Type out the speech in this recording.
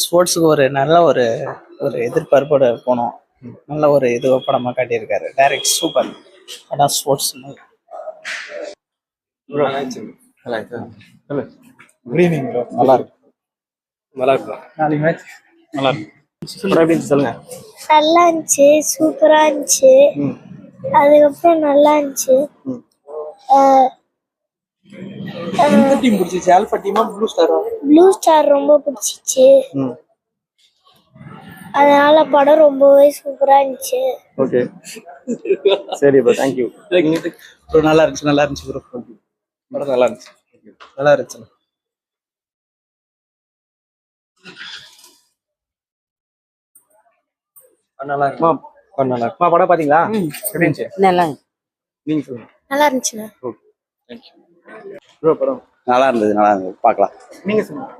ஸ்போர்ட்ஸுக்கு ஒரு நல்ல ஒரு ஒரு எதிர்பார்ப்போட போனோம். நல்ல ஒரு இது படமா காட்டியிருக்காரு. Direct super. படம் ஸ்போர்ட்ஸ் குட் ஈவினிங் ப்ரோ. நல்லா இருக்கு. நல்லா இருக்கு. நாளைக்கு மேட்ச் நல்லா இருக்கு. படம் எப்படி இருந்துச்சு சொல்லுங்க. நல்லா இருந்துச்சு, சூப்பரா இருந்துச்சு. அதுக்கப்புறம் நல்லா இருந்துச்சு. எந்த டீம் பிடிச்சிச்சு? ஆல்பா டீமா ப்ளூ ஸ்டாரா? ப்ளூ ஸ்டார் ரொம்ப பிடிச்சிச்சு. அதனால படம் ரொம்பவே சூப்பரா இருந்துச்சு. ஓகே சரி ப்ரோ, தேங்க் யூ. ப்ரோ நல்லா இருந்துச்சு, நல்லா இருந்துச்சு ப்ரோ. படம் நல்லா இருந்துச்சு. நல்லா இருந்துச்சு. நல்லா இருக்குமா? நல்லா இருக்குமா? படம் பாத்தீங்களா? எப்படி இருந்துச்சு? நல்லா நீங்க சொல்லுங்க. நல்லா இருந்துச்சுண்ணா. Okay thank you bro. படம் நல்லா இருந்தது, நல்லா இருந்தது, பார்க்கலாம். நீங்க சொல்லுங்க.